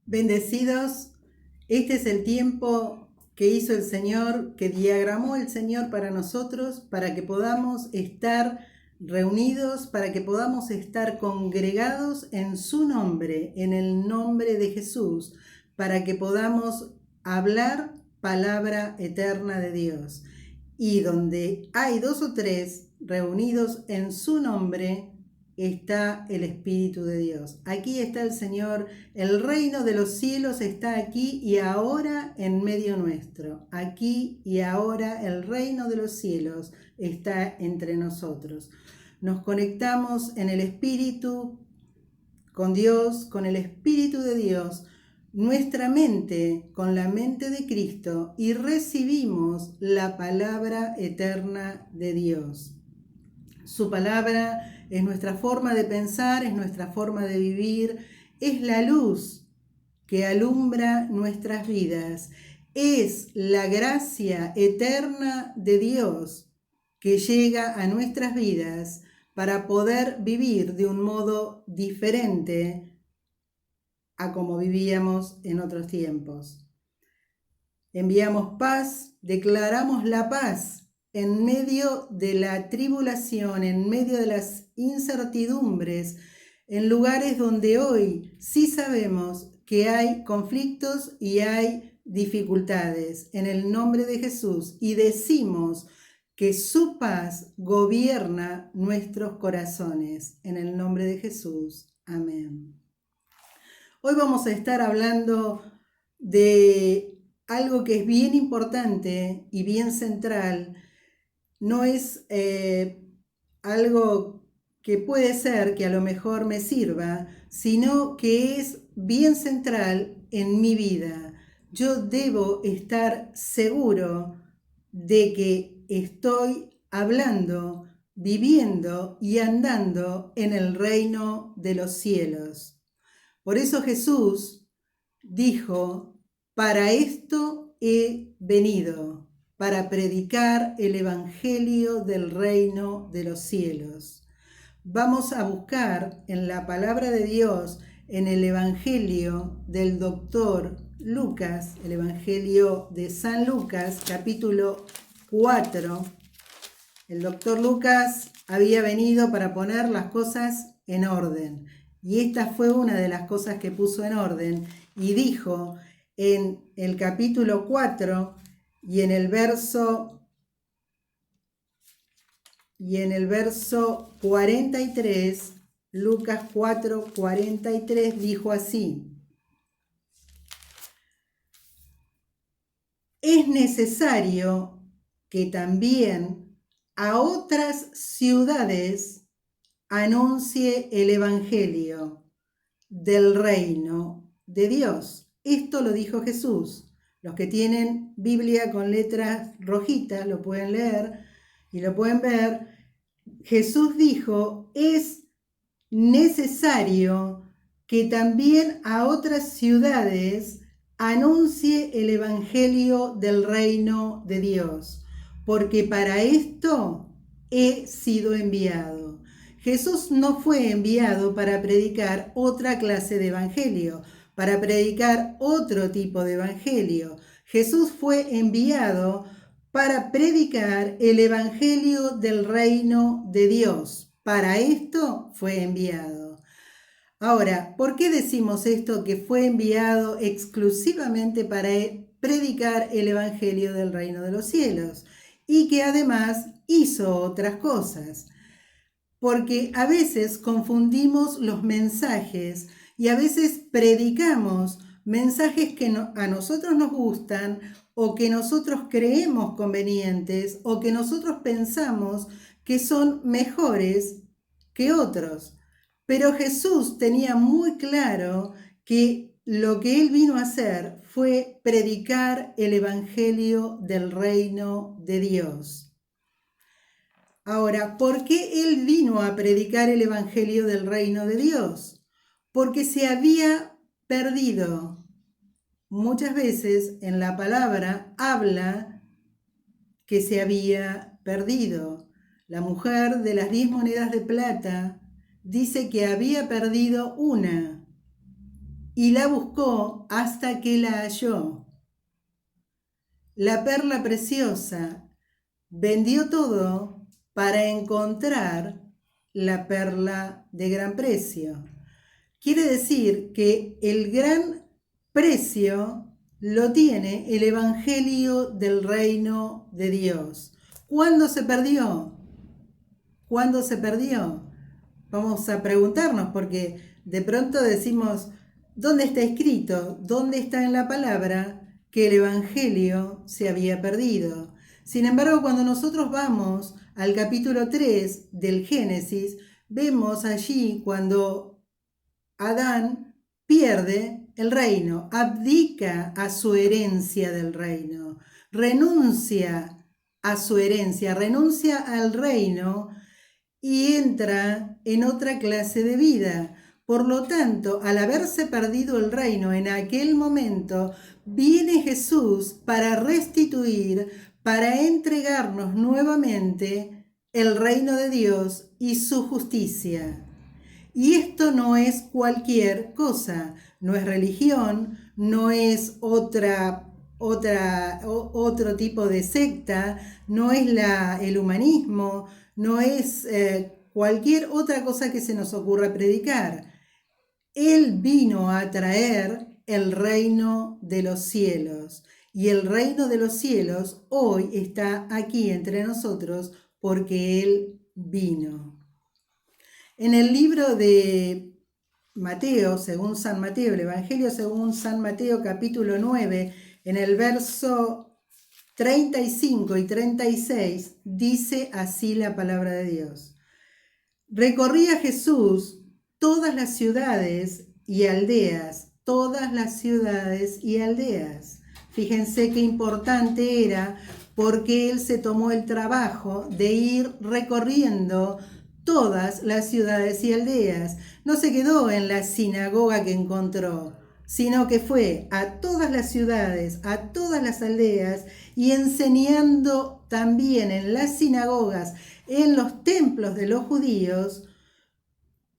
Bendecidos, este es el tiempo que hizo el Señor, que diagramó el Señor para nosotros, para que podamos estar reunidos, para que podamos estar congregados en su nombre, en el nombre de Jesús, para que podamos hablar palabra eterna de Dios. Y donde hay dos o tres reunidos en su nombre, está el Espíritu de Dios. Aquí está el Señor, el reino de los cielos está aquí y ahora en medio nuestro. Aquí y ahora el reino de los cielos está entre nosotros. Nos conectamos en el Espíritu con Dios, con el Espíritu de Dios, nuestra mente con la mente de Cristo y recibimos la palabra eterna de Dios. Su palabra es nuestra forma de pensar, es nuestra forma de vivir, es la luz que alumbra nuestras vidas, es la gracia eterna de Dios que llega a nuestras vidas para poder vivir de un modo diferente a como vivíamos en otros tiempos. Enviamos paz, declaramos la paz en medio de la tribulación, en medio de las incertidumbres, en lugares donde hoy sí sabemos que hay conflictos y hay dificultades, en el nombre de Jesús, y decimos que su paz gobierna nuestros corazones, en el nombre de Jesús. Amén. Hoy vamos a estar hablando de algo que es bien importante y bien central. No es algo que puede ser que a lo mejor me sirva, sino que es bien central en mi vida. Yo debo estar seguro de que estoy hablando, viviendo y andando en el reino de los cielos. Por eso Jesús dijo, para esto he venido, para predicar el evangelio del reino de los cielos. Vamos a buscar en la palabra de Dios, en el evangelio del doctor Lucas, el evangelio de San Lucas, capítulo 4. El doctor Lucas había venido para poner las cosas en orden. Y esta fue una de las cosas que puso en orden y dijo en el capítulo 4 y en el verso 43, Lucas 4, 43, dijo así: es necesario que también a otras ciudades anuncie el evangelio del reino de Dios. Esto lo dijo Jesús. Los que tienen Biblia con letras rojitas lo pueden leer y lo pueden ver. Jesús dijo, es necesario que también a otras ciudades anuncie el evangelio del reino de Dios, porque para esto he sido enviado. Jesús no fue enviado para predicar otra clase de evangelio, para predicar otro tipo de evangelio. Jesús fue enviado para predicar el evangelio del reino de Dios. Para esto fue enviado. Ahora, ¿por qué decimos esto que fue enviado exclusivamente para predicar el evangelio del reino de los cielos? Y que además hizo otras cosas. Porque a veces confundimos los mensajes y a veces predicamos mensajes que a nosotros nos gustan o que nosotros creemos convenientes o que nosotros pensamos que son mejores que otros. Pero Jesús tenía muy claro que lo que él vino a hacer fue predicar el evangelio del reino de Dios. Ahora, ¿por qué él vino a predicar el evangelio del reino de Dios? Porque se había perdido. Muchas veces en la palabra habla que se había perdido. La mujer de las 10 monedas de plata dice que había perdido una. y la buscó hasta que la halló. La perla preciosa, vendió todo para encontrar la perla de gran precio. Quiere decir que el gran precio lo tiene el Evangelio del Reino de Dios. ¿Cuándo se perdió? ¿Cuándo se perdió? Vamos a preguntarnos, porque de pronto decimos, ¿dónde está escrito? ¿Dónde está en la palabra que el Evangelio se había perdido? Sin embargo, cuando nosotros vamos al capítulo 3 del Génesis, vemos allí cuando Adán pierde el reino, abdica a su herencia del reino, renuncia a su herencia, renuncia al reino y entra en otra clase de vida. Por lo tanto, al haberse perdido el reino en aquel momento, viene Jesús para restituir, para entregarnos nuevamente el reino de Dios y su justicia. Y esto no es cualquier cosa, no es religión, no es otro tipo de secta, no es el humanismo, no es cualquier otra cosa que se nos ocurra predicar. Él vino a traer el reino de los cielos, y el reino de los cielos hoy está aquí entre nosotros porque Él vino. En el libro de Mateo, según San Mateo, el Evangelio según San Mateo, capítulo 9, en el verso 35 y 36, dice así la palabra de Dios. Recorría Jesús todas las ciudades y aldeas, todas las ciudades y aldeas. Fíjense qué importante era, porque él se tomó el trabajo de ir recorriendo todas las ciudades y aldeas. No se quedó en la sinagoga que encontró, sino que fue a todas las ciudades, a todas las aldeas, y enseñando también en las sinagogas, en los templos de los judíos,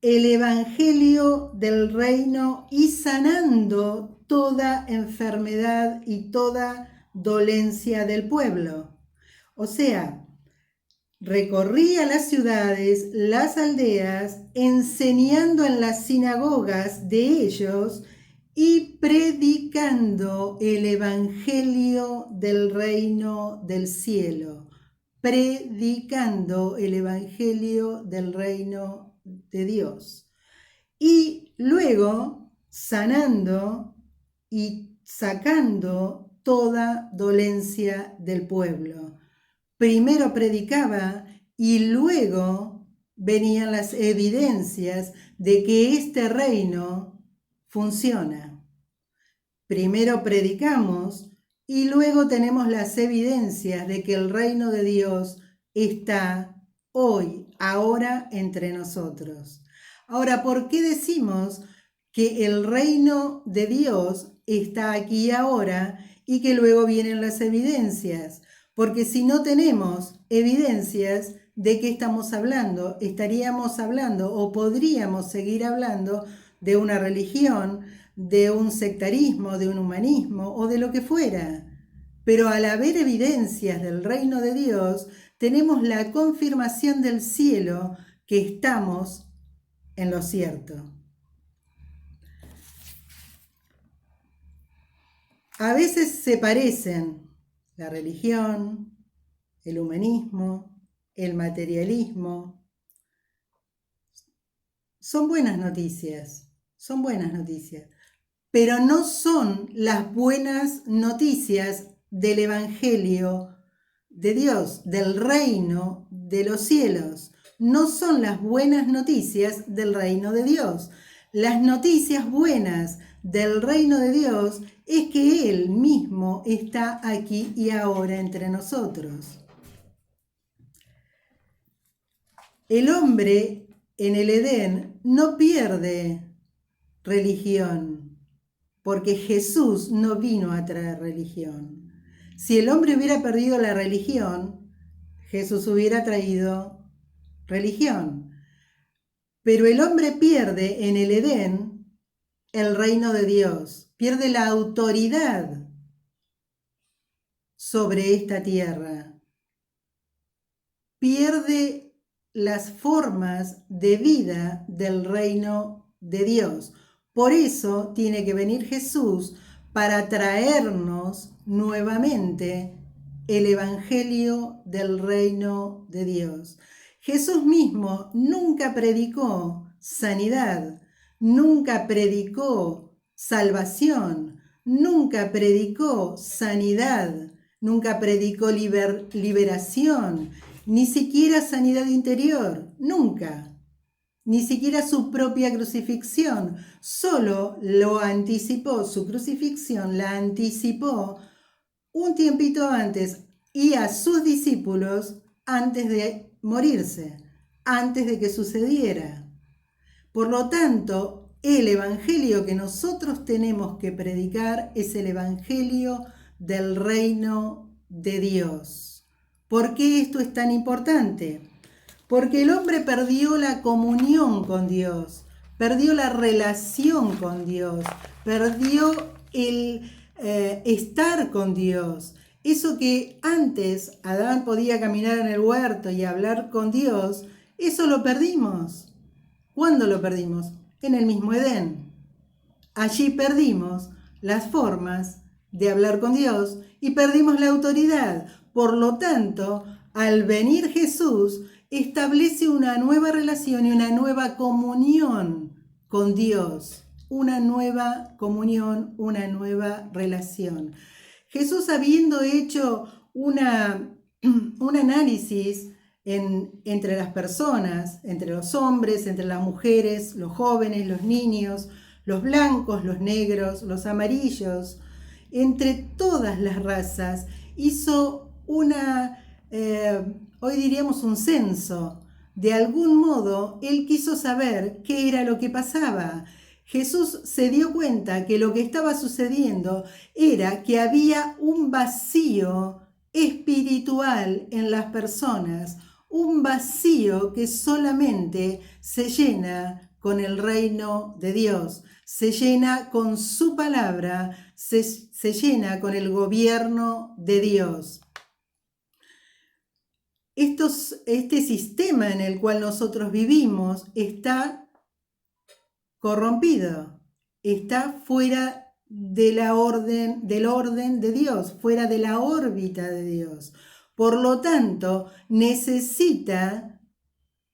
el evangelio del reino y sanando toda enfermedad y toda dolencia del pueblo. O sea, recorría las ciudades, las aldeas, enseñando en las sinagogas de ellos y predicando el evangelio del reino del cielo. Predicando el evangelio del reino de Dios. Y luego sanando y sacando toda dolencia del pueblo. Primero predicaba y luego venían las evidencias de que este reino funciona. Primero predicamos y luego tenemos las evidencias de que el reino de Dios está hoy, ahora entre nosotros. Ahora, ¿por qué decimos que el reino de Dios está aquí ahora y que luego vienen las evidencias? Porque si no tenemos evidencias, ¿de qué estamos hablando? Estaríamos hablando o podríamos seguir hablando de una religión, de un sectarismo, de un humanismo o de lo que fuera. Pero al haber evidencias del reino de Dios, tenemos la confirmación del cielo que estamos en lo cierto. A veces se parecen la religión, el humanismo, el materialismo. Son buenas noticias, pero no son las buenas noticias del Evangelio de Dios, del reino de los cielos. No son las buenas noticias del reino de Dios. Las noticias buenas del reino de Dios es que Él mismo está aquí y ahora entre nosotros. El hombre en el Edén no pierde religión, porque Jesús no vino a traer religión. Si el hombre hubiera perdido la religión, Jesús hubiera traído religión. Pero el hombre pierde en el Edén el reino de Dios, pierde la autoridad sobre esta tierra, pierde las formas de vida del reino de Dios. Por eso tiene que venir Jesús para traernos nuevamente el evangelio del reino de Dios. Jesús mismo nunca predicó sanidad, nunca predicó salvación, nunca predicó sanidad, nunca predicó liberación, ni siquiera sanidad interior, nunca. Ni siquiera su propia crucifixión, solo lo anticipó, su crucifixión la anticipó un tiempito antes y a sus discípulos antes de morirse, antes de que sucediera. Por lo tanto, el evangelio que nosotros tenemos que predicar es el evangelio del reino de Dios. ¿Por qué esto es tan importante? Porque el hombre perdió la comunión con Dios, perdió la relación con Dios, perdió el estar con Dios. Eso que antes Adán podía caminar en el huerto y hablar con Dios, eso lo perdimos. ¿Cuándo lo perdimos? En el mismo Edén. Allí perdimos las formas de hablar con Dios y perdimos la autoridad. Por lo tanto, al venir Jesús, establece una nueva relación y una nueva comunión con Dios. Una nueva comunión, una nueva relación. Jesús, habiendo hecho un análisis entre las personas, entre los hombres, entre las mujeres, los jóvenes, los niños, los blancos, los negros, los amarillos, entre todas las razas, hizo hoy diríamos un censo. De algún modo, él quiso saber qué era lo que pasaba. Jesús se dio cuenta que lo que estaba sucediendo era que había un vacío espiritual en las personas, un vacío que solamente se llena con el reino de Dios, se llena con su palabra, se llena con el gobierno de Dios. Este sistema en el cual nosotros vivimos está corrompido, está fuera del orden de Dios, fuera de la órbita de Dios. Por lo tanto, necesita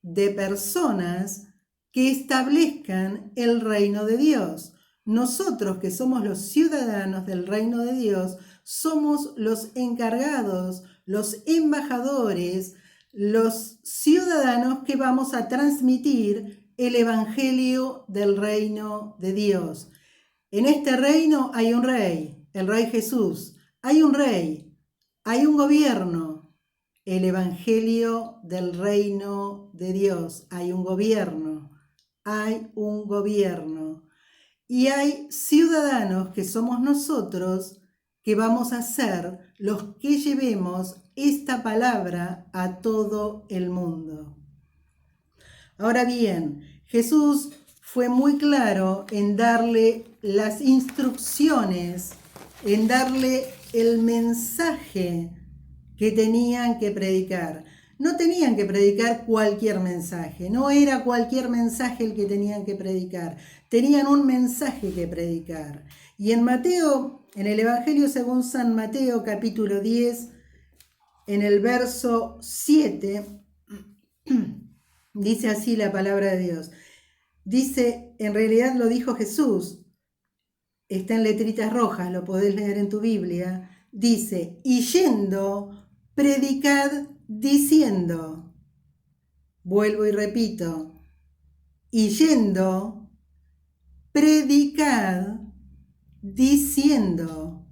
de personas que establezcan el reino de Dios. Nosotros, que somos los ciudadanos del reino de Dios, somos los encargados, los embajadores, los ciudadanos que vamos a transmitir el evangelio del reino de Dios. En este reino hay un rey, el rey Jesús. Hay un rey, hay un gobierno, el evangelio del reino de Dios. Hay un gobierno, hay un gobierno. Y hay ciudadanos que somos nosotros que vamos a ser los que llevemos esta palabra a todo el mundo. Ahora bien, Jesús fue muy claro en darle las instrucciones, en darle el mensaje que tenían que predicar. No tenían que predicar cualquier mensaje, no era cualquier mensaje el que tenían que predicar, tenían un mensaje que predicar. Y en Mateo, en el Evangelio según San Mateo, capítulo 10, en el verso 7, dice así la palabra de Dios. Dice, en realidad lo dijo Jesús, está en letritas rojas, lo podés leer en tu Biblia. Dice, y yendo, predicad diciendo. Vuelvo y repito, y yendo, predicad diciendo.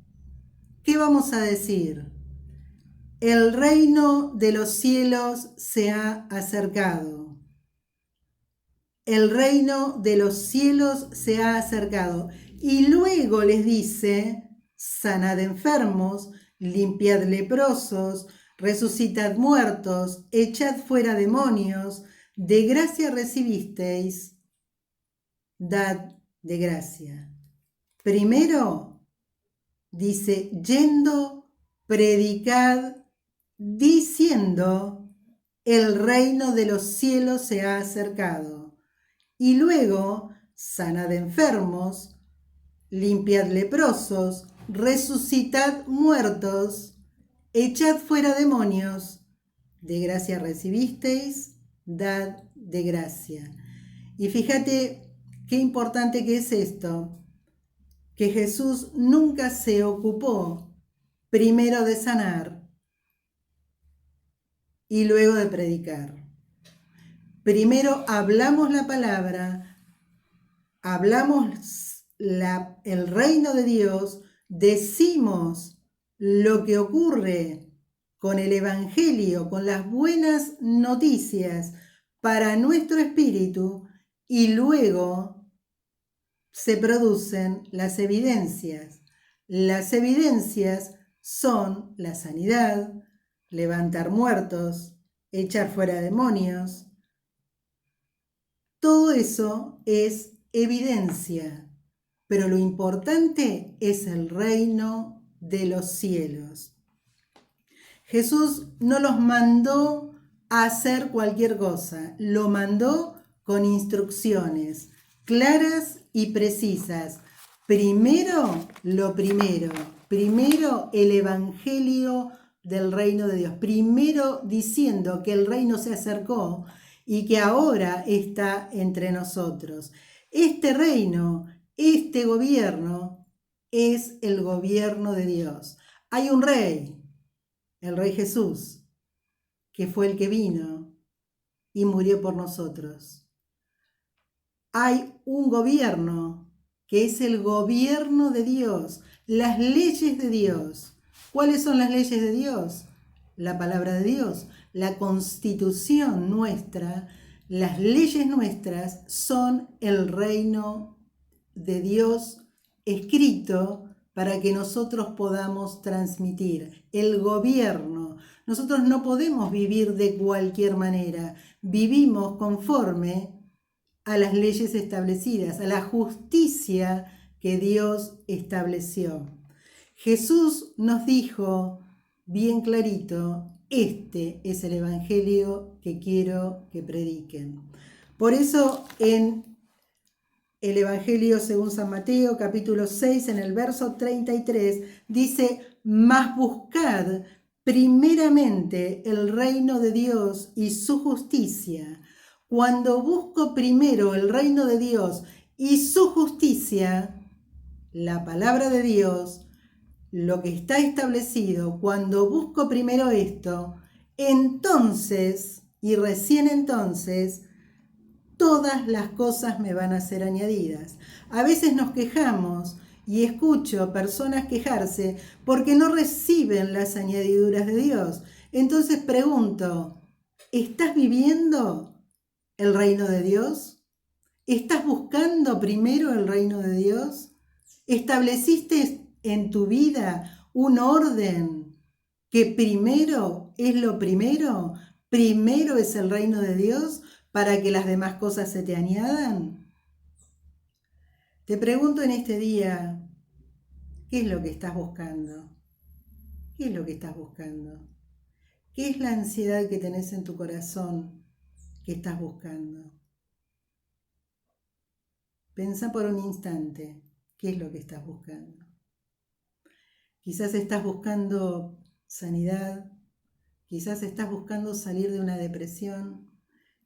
¿Qué vamos a decir? El reino de los cielos se ha acercado. El reino de los cielos se ha acercado. Y luego les dice, sanad enfermos, limpiad leprosos, resucitad muertos, echad fuera demonios, de gracia recibisteis, dad de gracia. Primero, dice, yendo, predicad, diciendo, el reino de los cielos se ha acercado. Y luego, sanad enfermos, limpiad leprosos, resucitad muertos, echad fuera demonios. De gracia recibisteis, dad de gracia. Y fíjate qué importante que es esto, que Jesús nunca se ocupó primero de sanar y luego de predicar. Primero hablamos la palabra, hablamos el reino de Dios, decimos lo que ocurre con el Evangelio, con las buenas noticias para nuestro espíritu, y luego se producen las evidencias. Las evidencias son la sanidad, levantar muertos, echar fuera demonios. Todo eso es evidencia, pero lo importante es el reino de los cielos. Jesús no los mandó a hacer cualquier cosa, lo mandó con instrucciones claras y precisas. Primero, lo primero. Primero, el evangelio del reino de Dios. Primero, diciendo que el reino se acercó y que ahora está entre nosotros. Este reino, este gobierno, es el gobierno de Dios. Hay un rey, el Rey Jesús, que fue el que vino y murió por nosotros. Hay un gobierno que es el gobierno de Dios, las leyes de Dios. ¿Cuáles son las leyes de Dios? La palabra de Dios, la constitución nuestra, las leyes nuestras son el reino de Dios escrito para que nosotros podamos transmitir el gobierno. Nosotros no podemos vivir de cualquier manera, vivimos conforme a las leyes establecidas, a la justicia que Dios estableció. Jesús nos dijo bien clarito, este es el evangelio que quiero que prediquen. Por eso en el Evangelio según San Mateo, capítulo 6, en el verso 33, dice, mas buscad primeramente el reino de Dios y su justicia. Cuando busco primero el reino de Dios y su justicia, la palabra de Dios, lo que está establecido, cuando busco primero esto, entonces, y recién entonces, todas las cosas me van a ser añadidas. A veces nos quejamos y escucho personas quejarse porque no reciben las añadiduras de Dios. Entonces pregunto, ¿estás viviendo el reino de Dios? ¿Estás buscando primero el reino de Dios? ¿Estableciste en tu vida un orden que primero es lo primero? ¿Primero es el reino de Dios para que las demás cosas se te añadan? Te pregunto en este día, ¿qué es lo que estás buscando? ¿Qué es lo que estás buscando? ¿Qué es la ansiedad que tenés en tu corazón que estás buscando? Pensá por un instante, ¿qué es lo que estás buscando? Quizás estás buscando sanidad, quizás estás buscando salir de una depresión,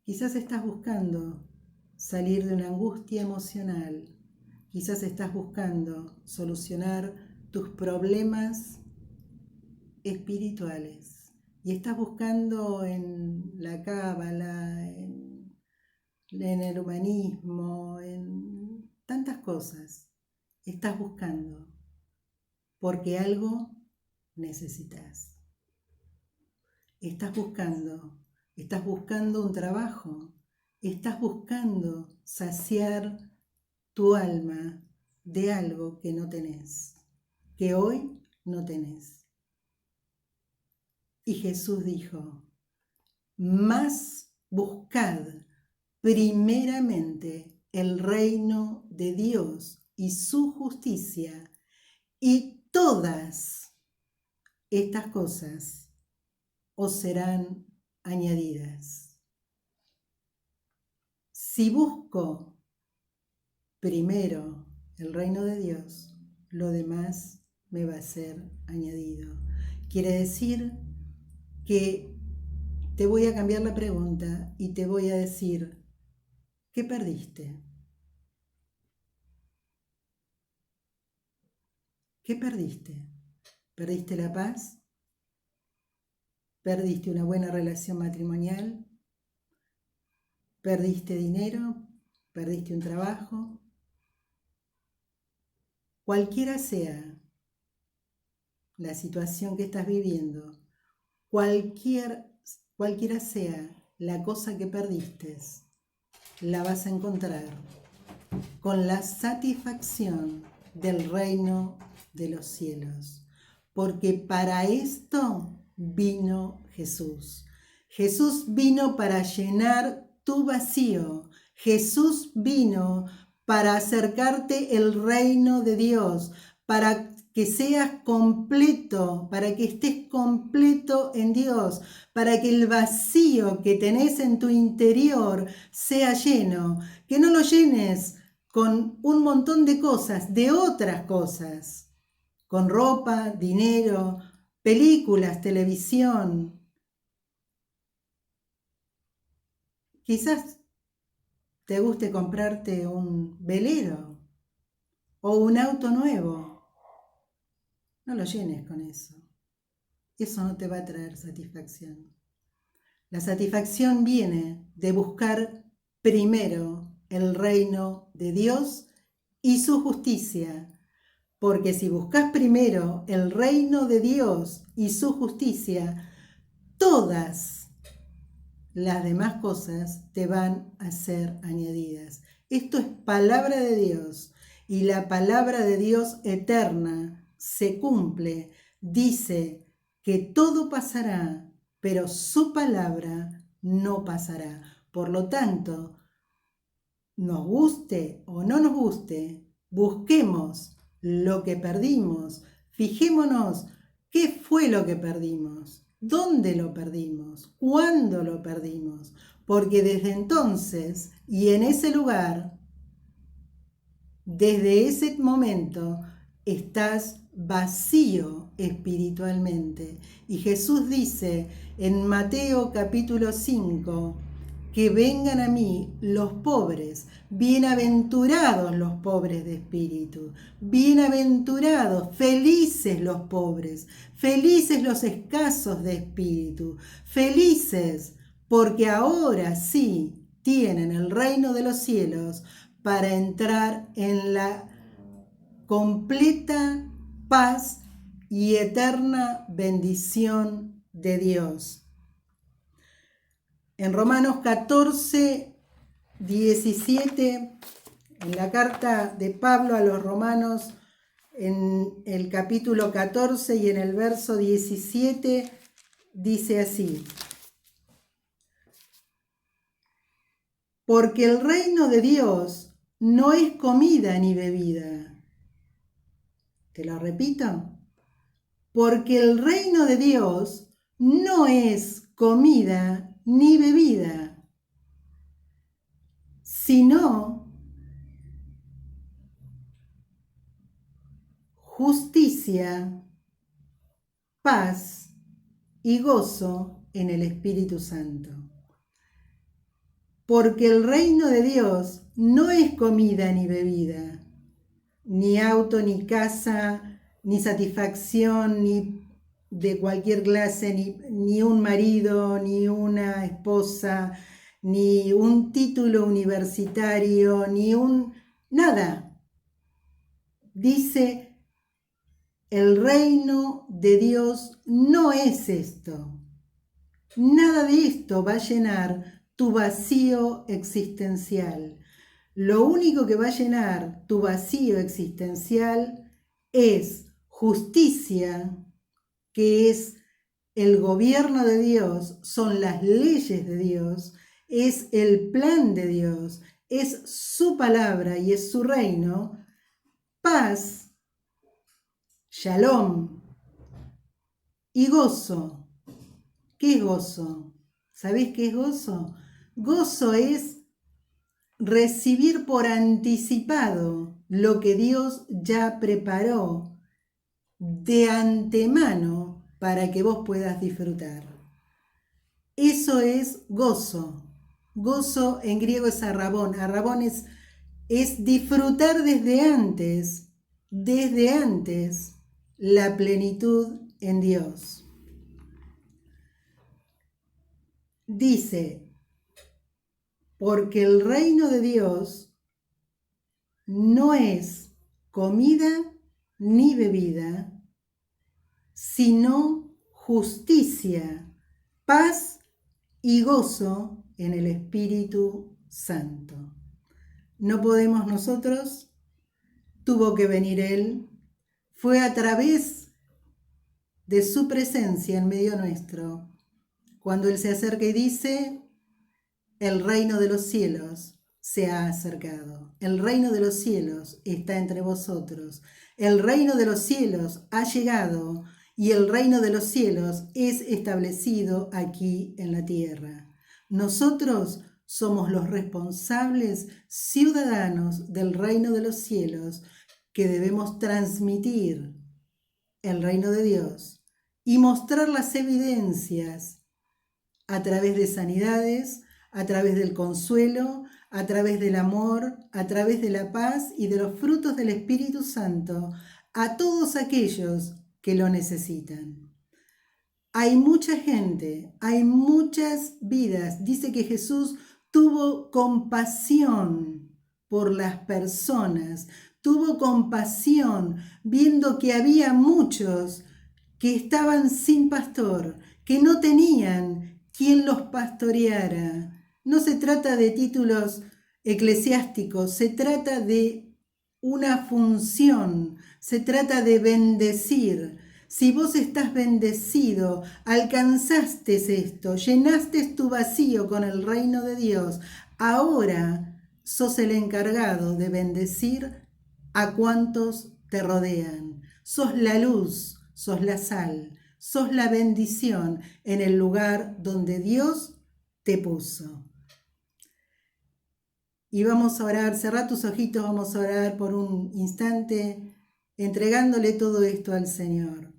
quizás estás buscando salir de una angustia emocional, quizás estás buscando solucionar tus problemas espirituales y estás buscando en la cábala, en el humanismo, en tantas cosas. Estás buscando porque algo necesitas. Estás buscando un trabajo, estás buscando saciar tu alma de algo que no tenés, que hoy no tenés. Y Jesús dijo, mas buscad primeramente el reino de Dios y su justicia, y todas estas cosas os serán añadidas. Si busco primero el reino de Dios, lo demás me va a ser añadido. Quiere decir que te voy a cambiar la pregunta y te voy a decir, ¿qué perdiste? ¿Qué perdiste? ¿Perdiste la paz? ¿Perdiste una buena relación matrimonial? ¿Perdiste dinero? ¿Perdiste un trabajo? Cualquiera sea la situación que estás viviendo, cualquiera sea la cosa que perdiste, la vas a encontrar con la satisfacción del reino de los cielos. Porque para esto vino Jesús. Jesús vino para llenar tu vacío. Jesús vino para acercarte el reino de Dios, para que seas completo, para que estés completo en Dios, para que el vacío que tenés en tu interior sea lleno, que no lo llenes con un montón de cosas, de otras cosas, con ropa, dinero, películas, televisión. Quizás te guste comprarte un velero o un auto nuevo. No lo llenes con eso. Eso no te va a traer satisfacción. La satisfacción viene de buscar primero el reino de Dios y su justicia. Porque si buscas primero el reino de Dios y su justicia, todas las demás cosas te van a ser añadidas. Esto es palabra de Dios y la palabra de Dios eterna se cumple. Dice que todo pasará, pero su palabra no pasará. Por lo tanto, nos guste o no nos guste, busquemos lo que perdimos. Fijémonos qué fue lo que perdimos, dónde lo perdimos, cuándo lo perdimos, porque desde entonces y en ese lugar, desde ese momento, estás vacío espiritualmente. Y Jesús dice en Mateo capítulo 5, que vengan a mí los pobres, bienaventurados los pobres de espíritu, bienaventurados, felices los pobres, felices los escasos de espíritu, felices porque ahora sí tienen el reino de los cielos para entrar en la completa paz y eterna bendición de Dios. En Romanos 14, 17, en la carta de Pablo a los Romanos, en el capítulo 14 y en el verso 17, dice así: porque el reino de Dios no es comida ni bebida. Te lo repito. Porque el reino de Dios no es comida ni bebida, sino justicia, paz y gozo en el Espíritu Santo. Porque el reino de Dios no es comida ni bebida, ni auto, ni casa, ni satisfacción, ni de cualquier clase, ni un marido, ni una esposa, ni un título universitario, nada. Dice, el reino de Dios no es esto. Nada de esto va a llenar tu vacío existencial. Lo único que va a llenar tu vacío existencial es justicia, que es el gobierno de Dios, son las leyes de Dios, es el plan de Dios, es su palabra y es su reino, paz, shalom y gozo. ¿Qué es gozo? ¿Sabés qué es gozo? Gozo es recibir por anticipado lo que Dios ya preparó de antemano para que vos puedas disfrutar. Eso es gozo. Gozo en griego es arrabón. Arrabón es disfrutar desde antes la plenitud en Dios. Dice, porque el reino de Dios no es comida ni bebida, sino justicia, paz y gozo en el Espíritu Santo. No podemos nosotros, tuvo que venir Él, fue a través de su presencia en medio nuestro, cuando Él se acerca y dice, el reino de los cielos se ha acercado, el reino de los cielos está entre vosotros, el reino de los cielos ha llegado y el reino de los cielos es establecido aquí en la tierra. Nosotros somos los responsables ciudadanos del reino de los cielos que debemos transmitir el reino de Dios y mostrar las evidencias a través de sanidades, a través del consuelo, a través del amor, a través de la paz y de los frutos del Espíritu Santo a todos aquellos que lo necesitan. Hay mucha gente, hay muchas vidas. Dice que Jesús tuvo compasión por las personas, tuvo compasión viendo que había muchos que estaban sin pastor, que no tenían quien los pastoreara. No se trata de títulos eclesiásticos, se trata de una función, se trata de bendecir. Si vos estás bendecido, alcanzaste esto, llenaste tu vacío con el reino de Dios, ahora sos el encargado de bendecir a cuantos te rodean. Sos la luz, sos la sal, sos la bendición en el lugar donde Dios te puso. Y vamos a orar, cerrá tus ojitos, vamos a orar por un instante, entregándole todo esto al Señor.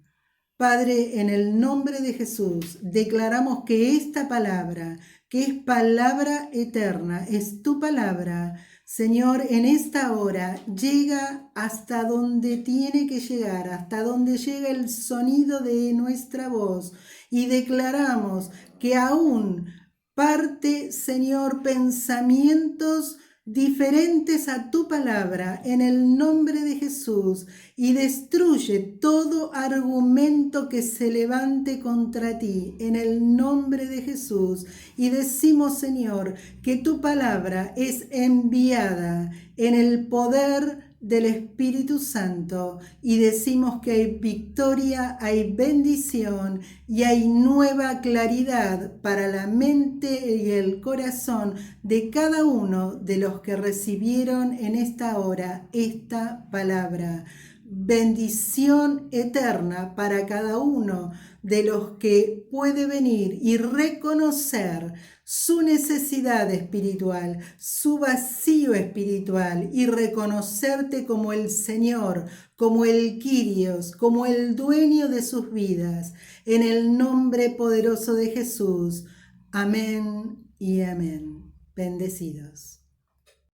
Padre, en el nombre de Jesús, declaramos que esta palabra, que es palabra eterna, es tu palabra, Señor, en esta hora llega hasta donde tiene que llegar, hasta donde llega el sonido de nuestra voz, y declaramos que aún parte, Señor, pensamientos diferentes a tu palabra en el nombre de Jesús, y destruye todo argumento que se levante contra ti en el nombre de Jesús. Y decimos, Señor, que tu palabra es enviada en el poder del Espíritu Santo, y decimos que hay victoria, hay bendición y hay nueva claridad para la mente y el corazón de cada uno de los que recibieron en esta hora esta palabra. Bendición eterna para cada uno de los que puede venir y reconocer su necesidad espiritual, su vacío espiritual, y reconocerte como el Señor, como el Kyrios, como el dueño de sus vidas. En el nombre poderoso de Jesús. Amén y amén. Bendecidos.